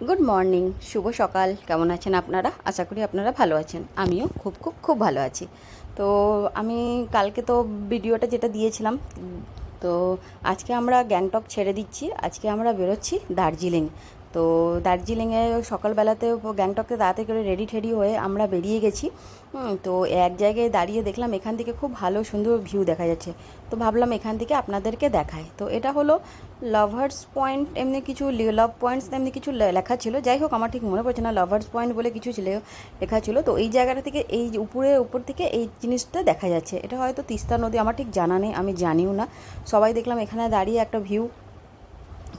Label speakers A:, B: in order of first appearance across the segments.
A: Good morning, শুভ সকাল। কেমন আছেন আপনারা? আশা করি আপনারা ভালো আছেন। আমিও খুব খুব খুব ভালো আছি। তো আমি কালকে তো ভিডিওটা যেটা দিয়েছিলাম, তো আজকে আমরা গ্যাংটক ছেড়ে দিচ্ছি। আজকে আমরা বেরোচ্ছি দার্জিলিং। তো দার্জিলিংয়ে সকালবেলাতে গ্যাংটকে তাড়াতাড়ি করে রেডি ঠেডি হয়ে আমরা বেরিয়ে গেছি। তো এক জায়গায় দাঁড়িয়ে দেখলাম এখান থেকে খুব ভালো সুন্দর ভিউ দেখা যাচ্ছে। তো ভাবলাম এখান থেকে আপনাদেরকে দেখাই। তো এটা হলো লাভার্স পয়েন্ট, এমনি কিছু লাভ পয়েন্টস এমনি কিছু লেখা ছিল। যাই হোক, আমার ঠিক মনে পড়ছে না, লাভার্স পয়েন্ট বলে কিছু ছিল, লেখা ছিল। তো এই জায়গাটা থেকে এই যে উপর থেকে এই জিনিসটা দেখা যাচ্ছে। এটা হয়তো তিস্তা নদী, আমার ঠিক জানা নেই, আমি জানিও না। সবাই দেখলাম এখানে দাঁড়িয়ে একটা ভিউ।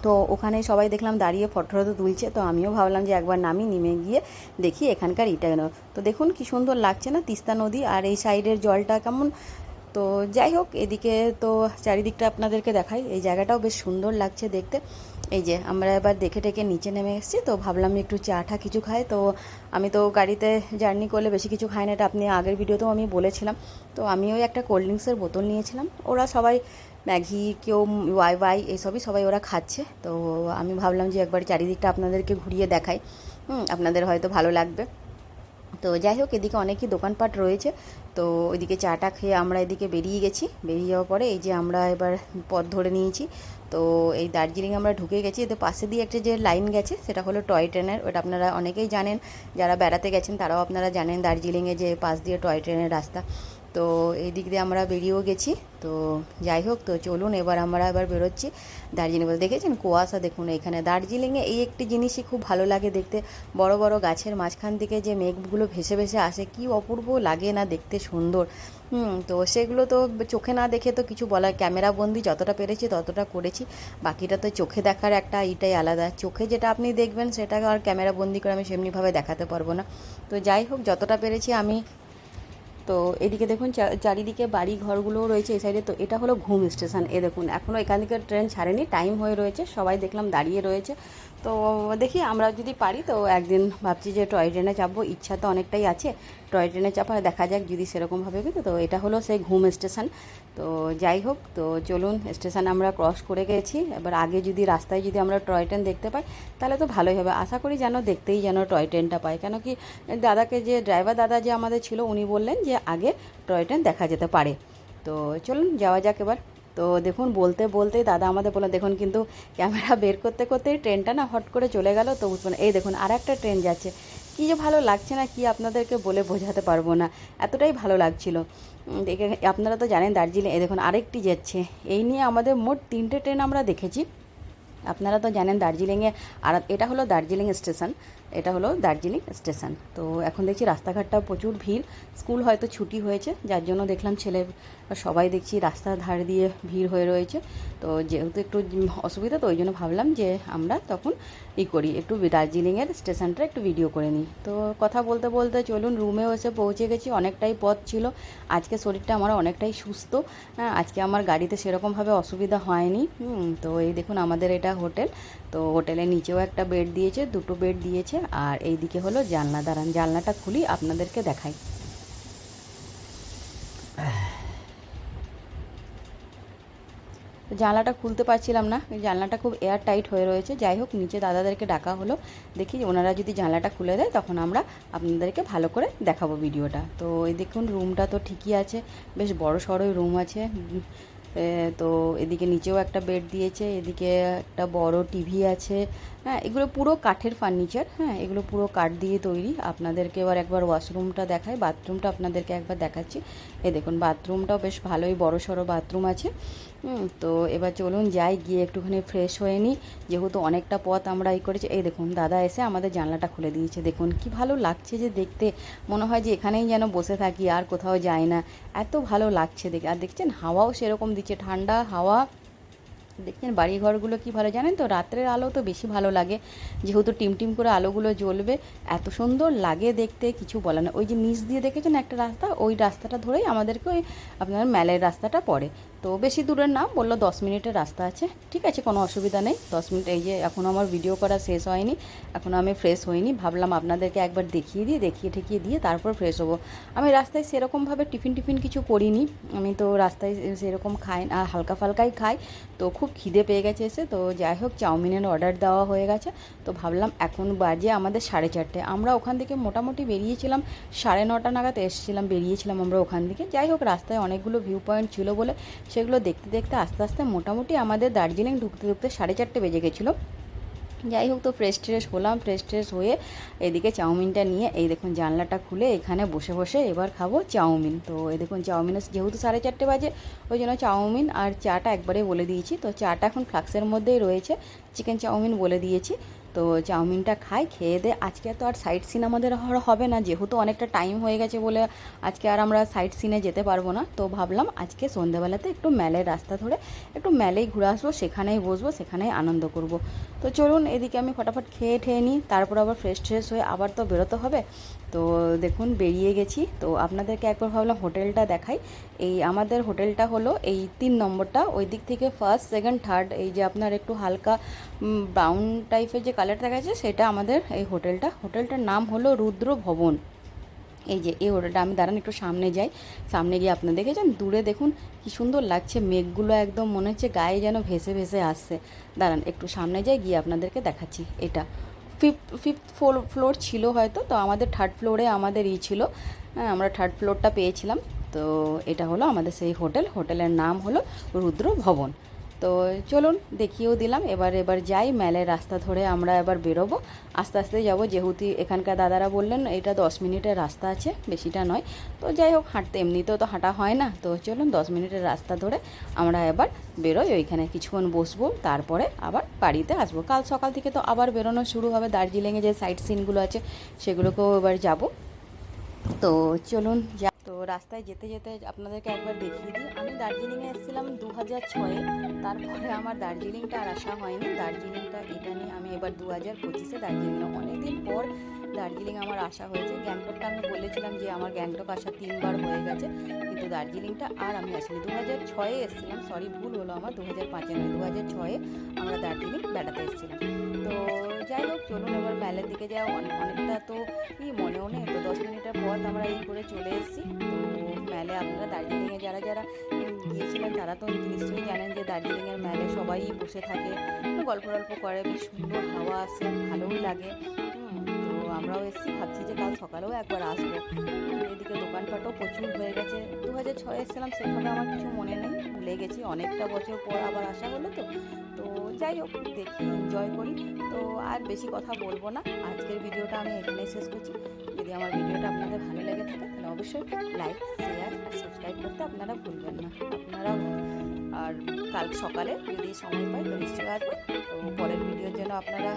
A: তো ওখানে সবাই দেখলাম দাঁড়িয়ে ফটো টটো তুলছে। তো আমিও ভাবলাম যে একবার নেমে গিয়ে দেখি এখানকার ইটা। তো দেখুন কি সুন্দর লাগছে না তিস্তা নদী, আর এই সাইডের জলটা কেমন। তো যাই হোক, এদিকে তো চারিদিকটা আপনাদেরকে দেখাই। এই জায়গাটাও বেশ সুন্দর লাগছে দেখতে। এই যে আমরা এবার দেখে টেকে নিচে নেমে এসেছি। তো ভাবলাম একটু চা টা কিছু খাই। তো আমি তো গাড়িতে জার্নি করলে বেশি কিছু খাই না, এটা আপনি আগের ভিডিওতেও আমি বলেছিলাম। তো আমি ওই একটা কোল্ড ড্রিঙ্কসের বোতল নিয়েছিলাম। ওরা সবাই ম্যাগি, কেউ ওয়াই ওয়াই এইসবই সবাই ওরা খাচ্ছে। তো আমি ভাবলাম যে একবার চারিদিকটা আপনাদেরকে ঘুরিয়ে দেখাই, আপনাদের হয়তো ভালো লাগবে। তো যাই হোক, এদিকে অনেকই দোকানপাট রয়েছে। তো ওইদিকে চাটা খেয়ে আমরা এদিকে বেরিয়ে গেছি। বেরিয়ে যাওয়ার পরে এই যে আমরা এবার পথ ধরে নিয়েছি। তো এই দার্জিলিং আমরা ঢুকে গেছি। এতে পাশে দিয়ে একটা যে লাইন গেছে সেটা হলো টয় ট্রেনের। ওটা আপনারা অনেকেই জানেন, যারা বেড়াতে গেছেন তারাও আপনারা জানেন দার্জিলিংয়ে যে পাশ দিয়ে টয় ট্রেনের রাস্তা। তো এই দিক দিয়ে আমরা বেরিয়েও গেছি। তো যাই হোক, তো চলুন আমরা এবার বেরোচ্ছি দার্জিলিং। বলে দেখেছেন কুয়াশা, দেখুন এখানে দার্জিলিংয়ে এই একটি জিনিসই খুব ভালো লাগে দেখতে। বড় বড় গাছের মাঝখান থেকে যে মেঘগুলো ভেসে ভেসে আসে, কি অপূর্ব লাগে না দেখতে, সুন্দর। তো সেগুলো তো চোখে না দেখে তো কিছু বলার, ক্যামেরা বন্দি যতটা পেরেছি ততটা করেছি। বাকিটা তো চোখে দেখার একটা এটাই আলাদা। চোখে যেটা আপনি দেখবেন সেটা আর ক্যামেরা বন্দি করে আমি সেমনিভাবে দেখাতে পারবো না। তো যাই হোক, যতটা পেরেছি আমি। তো এদিকে দেখুন চারিদিকে বাড়ি ঘরগুলোও রয়েছে এই সাইডে। তো এটা হলো ঘুম স্টেশন। এ দেখুন এখনও এখান থেকে ট্রেন ছাড়েনি, টাইম হয়ে রয়েছে, সবাই দেখলাম দাঁড়িয়ে রয়েছে। তো দেখি আমরা যদি পারি তো একদিন ভাবছি যে টয় ট্রেনে চাপবো। ইচ্ছা তো অনেকটাই আছে টয় ট্রেনে চাপা, দেখা যাক যদি সেরকমভাবে। কিন্তু তো এটা হলো সেই ঘুম স্টেশন। তো যাই হোক, তো চলুন স্টেশন আমরা ক্রস করে গেছি। এবার আগে যদি রাস্তায় যদি আমরা টয় ট্রেন দেখতে পাই তাহলে তো ভালোই হবে। আশা করি যেন দেখতেই যেন টয় ট্রেনটা পাই, কেন কি দাদাকে, যে ড্রাইভার দাদা যে আমাদের ছিল, উনি বললেন যে আগে টয় ট্রেন দেখা যেতে পারে। তো চলুন যাওয়া যাক এবার। তো দেখুন বলতে বলতেই দাদা আমাদের বললেন, দেখুন কিন্তু ক্যামেরা বের করতে করতেই ট্রেনটা না হট করে চলে গেল। তো বুঝবেন, এই দেখুন আর একটা ট্রেন যাচ্ছে। কী যে ভালো লাগছে না, কি আপনাদেরকে বলে বোঝাতে পারবো না, এতটাই ভালো লাগছিল দেখে। আপনারা তো জানেন দার্জিলিং, এই দেখুন আরেকটি যাচ্ছে। এই নিয়ে আমাদের মোট 3টে ট্রেন আমরা দেখেছি। আপনারা তো জানেন দার্জিলিংয়ে। আর এটা হলো দার্জিলিং স্টেশন, এটা হলো দার্জিলিং স্টেশন। তো এখন দেখছি রাস্তাঘাটটা প্রচুর ভিড়। স্কুল হয়তো ছুটি হয়েছে, যার জন্য দেখলাম ছেলে সবাই দেখছি রাস্তার ধার দিয়ে ভিড় হয়ে রয়েছে। তো যেহেতু একটু অসুবিধা, তো ওই জন্য ভাবলাম যে আমরা তখন করি, একটু দার্জিলিংয়ের স্টেশনটা একটু ভিডিও করে নিই। তো কথা বলতে বলতে চলুন রুমেও এসে পৌঁছে গেছি। অনেকটাই পথ ছিল। আজকে শরীরটা আমার অনেকটাই সুস্থ। আজকে আমার গাড়িতে সেরকমভাবে অসুবিধা হয়নি। তো এই দেখুন আমাদের এটা হোটেল। তো হোটেলের নিচেও একটা বেড দিয়েছে, 2টো বেড দিয়েছে। আর এই দিকে হলো জানলা, দাঁড়ান জানলাটা খুলি আপনাদেরকে দেখাই। তো জানলাটা খুলতে পারছিলাম না, জানলাটা খুব এয়ার টাইট হয়ে রয়েছে। যাই হোক, নিচে দাদাদেরকে ডাকা হলো, দেখি ওনারা যদি জানলাটা খুলে দেয় তখন আমরা আপনাদেরকে ভালো করে দেখাবো ভিডিওটা। তো এই দেখুন রুমটা তো ঠিকই আছে, বেশ বড় সড়োই রুম আছে। তো এদিকে নিচেও একটা বেড দিয়েছে, এদিকে একটা বড় টিভি আছে। এগুলো পুরো কাঠের ফার্নিচার। এগুলো পুরো কাঠ দিয়ে তৈরি। আপনাদেরকে একবার ওয়াশরুমটা দেখাই, বাথরুমটা আপনাদেরকে একবার দেখাচ্ছি। এই দেখুন বাথরুমটাও বেশ ভালোই বড় সড়ো বাথরুম আছে। তো এবার চলুন যাই, গিয়ে একটুখানি ফ্রেশ হয়ে নিই, যেহেতু অনেকটা পথ আমরা করেছি। এই দেখুন দাদা এসে আমাদের জানলাটা খুলে দিয়েছে। দেখুন কি ভালো লাগছে যে দেখতে, মনে হয় যে এখানেই যেন বসে থাকি, আর কোথাও যাই না, এত ভালো লাগছে দেখে। আর দেখছেন হাওয়াও সেরকম দিচ্ছে, ঠান্ডা হাওয়া। দেখছেন বাড়িঘরগুলো কি ভালো, জানেন তো রাত্রের আলো তো বেশি ভালো লাগে, যেহেতু টিম করে আলোগুলো জ্বলবে, এত সুন্দর লাগে দেখতে, কিছু বলে না। ওই যে নিচ দিয়ে দেখেছেন একটা রাস্তা, ওই রাস্তাটা ধরেই আমাদেরকে ওই আপনার ম্যালের রাস্তাটা পড়ে। তো বেশি দূরের না, বললো 10 মিনিটের রাস্তা আছে। ঠিক আছে, কোনো অসুবিধা নেই। 10 মিনিট, এই যে এখনও আমার ভিডিও করা শেষ হয়নি, এখনও আমি ফ্রেশ হইনি, ভাবলাম আপনাদেরকে একবার দেখিয়ে দিই, দেখিয়ে ঠেকিয়ে দিয়ে তারপর ফ্রেশ হবো। আমি রাস্তায় সেরকমভাবে টিফিন কিছু করিনি, আমি তো রাস্তায় সেরকম খাই না, হালকা ফালকাই খাই। তো খুব খিদে পেয়ে গেছে এসে, তো যাই হোক চাউমিনের অর্ডার দেওয়া হয়ে গেছে। তো ভাবলাম এখন বাজে আমাদের 4:30, আমরা ওখান থেকে মোটামুটি বেরিয়েছিলাম 9:30 নাগাদ বেরিয়েছিলাম আমরা ওখান থেকে। যাই হোক রাস্তায় অনেকগুলো ভিউ পয়েন্ট ছিল বলে সেগুলো দেখতে দেখতে আস্তে আস্তে মোটামুটি আমাদের দার্জিলিং ঢুকতে ঢুকতে 4:30 বেজে গেছিলো। যাই হোক, তো ফ্রেশ ট্রেশ হয়ে এদিকে চাউমিনটা নিয়ে এই দেখুন জানলাটা খুলে এখানে বসে বসে এবার খাবো চাউমিন। তো এই দেখুন চাউমিনের যেহেতু 4:30 বাজে, ওই জন্য চাউমিন আর চাটা একবারে বলে দিয়েছি। তো চাটা এখন ফ্লাক্সের মধ্যেই রয়েছে, চিকেন চাউমিন বলে দিয়েছি। তো চাউমিনটা খাই, খেয়ে দে। আজকে তো আর সাইট সিন আমাদের হবে না, যেহেতু অনেকটা টাইম হয়ে গেছে বলে আজকে আর আমরা সাইট সিনে যেতে পারবো না। তো ভাবলাম আজকে সন্ধ্যেবেলাতে একটু ম্যালের রাস্তা ধরে একটু ম্যালেই ঘুরে আসবো, সেখানেই বসবো, সেখানেই আনন্দ করব। তো চলুন এদিকে আমি ফটাফট খেয়ে নিই, তারপর আবার ফ্রেশ হয়ে আবার তো বেরোতে হবে। তো দেখুন বেরিয়ে গেছি। তো আপনাদেরকে একবার ভাবলাম হোটেলটা দেখাই। এই আমাদের হোটেলটা হলো এই 3 নম্বরটা, ওই দিক থেকে ফার্স্ট, সেকেন্ড, থার্ড, এই যে আপনার একটু হালকা ব্রাউন টাইপের যে কালারটা দেখাচ্ছে সেটা আমাদের এই হোটেলটার নাম হলো রুদ্র ভবন। এই যে এই হোটেলটা, আমি দাঁড়ান একটু সামনে যাই, সামনে গিয়ে আপনারা দেখেছেন দূরে দেখুন কি সুন্দর লাগছে, মেঘগুলো একদম মনে হচ্ছে গায়ে যেন ভেসে ভেসে আসছে। দাঁড়ান একটু সামনে যাই, গিয়ে আপনাদেরকে দেখাচ্ছি। এটা ফিফথ ফ্লোর ছিল হয়তো, তো আমাদের থার্ড ফ্লোরে আমাদের ছিল, আমরা থার্ড ফ্লোরটা পেয়েছিলাম। তো এটা হলো আমাদের সেই হোটেলের নাম হলো রুদ্র ভবন। তো চলুন দেখিয়েও দিলাম। এবার যাই, ম্যালের রাস্তা ধরে আমরা এবার বেরোবো, আস্তে আস্তে যাবো, যেহেতু এখানকার দাদারা বললেন এটা 10 মিনিটের রাস্তা আছে, বেশিটা নয়। তো যাই হোক হাঁটতে এমনিতেও তো হাঁটা হয় না, তো চলুন 10 মিনিটের রাস্তা ধরে আমরা এবার বেরোই, ওইখানে কিছুক্ষণ বসবো, তারপরে আবার বাড়িতে আসবো। কাল সকাল থেকে তো আবার বেরোনো শুরু হবে, দার্জিলিংয়ে যে সাইট সিনগুলো আছে সেগুলোকেও এবার যাব। তো চলুন তো রাস্তায় যেতে যেতে আপনাদেরকে একবার দেখিয়ে দিই, আমি দার্জিলিংয়ে এসেছিলাম 2006-এ, তারপরে আমার দার্জিলিংটা আর আসা হয়নি। দার্জিলিংটা এটা নিয়ে আমি এবার 2025-এ দার্জিলিংয়ে অনেকদিন পর দার্জিলিং আমার আসা হয়েছে। গ্যাংটকটা আমি বলেছিলাম যে আমার গ্যাংটক আসা 3বার হয়ে গেছে, কিন্তু দার্জিলিংটা আর আমি আসিনি। 2006-এ এসেছিলাম, সরি ভুল হলো আমার, 2005-এ নয়, 2006-এ আমরা দার্জিলিং বেড়াতে এসেছিলাম। তো যাই হোক চলুন এবার ম্যালের দিকে যাওয়া, অনেকটা তো মনেও নেই, তো 10 মিনিটের পথ আমরা এই করে চলে এসেছি। তো ম্যালে আপনারা দার্জিলিংয়ে যারা গিয়েছিলেন তারা তো নিশ্চয়ই জানেন যে দার্জিলিংয়ের ম্যালে সবাই বসে থাকে, গল্প করে, বেশ সুন্দর হাওয়া আসে, ভালোই লাগে। তো আমরাও এসেছি, ভাবছি যে কাল সকালেও একবার আসবো। এদিকে দোকানপাটও প্রচুর হয়ে গেছে। 2006-এ এসেছিলাম, সেভাবে আমার কিছু মনে নেই, ভুলে গেছি, অনেকটা বছর পর আবার আসা হলো। তো যাই হোক দেখি, এনজয় করি। তো আর বেশি কথা বলবো না, আজকের ভিডিওটা আমি এখানেই শেষ করছি। যদি আমার ভিডিওটা আপনাদের ভালো লেগে থাকে তাহলে অবশ্যই লাইক, শেয়ার আর সাবস্ক্রাইব করতে আপনারা ভুলবেন না। আপনারাও আর কাল সকালে যদি সময় পাই তো নিশ্চয়ই আসবেন। তো পরের ভিডিওর জন্য আপনারা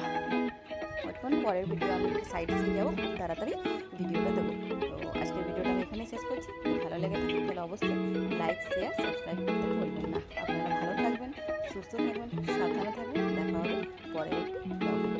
A: পরের ভিডিও আমি সাইট সিন যাবো, খুব তাড়াতাড়ি ভিডিওটা দেবো। তো আজকের ভিডিওটা আমি এখানেই শেষ করছি। ভালো লেগে থাকে তাহলে অবশ্যই লাইক, শেয়ার, সাবস্ক্রাইব করতে ভুলবেন না। আপনারা ভালো থাকবেন, সুস্থ থাকবেন, সাবধানে থাকবেন। দেখা হবে পরের একটি ব্লগে।